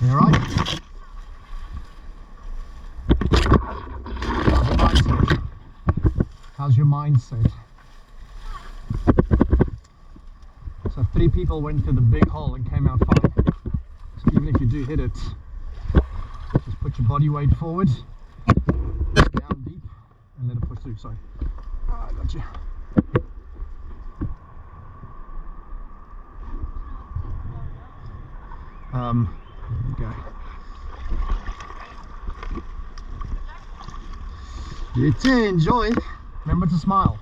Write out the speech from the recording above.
You alright? How's your mindset? So 3 people went to the big hole and came out fine. So even if you do hit it, just put your body weight forward, down deep, and let it push through. Sorry. I got you. Okay. You too, enjoy. Remember to smile.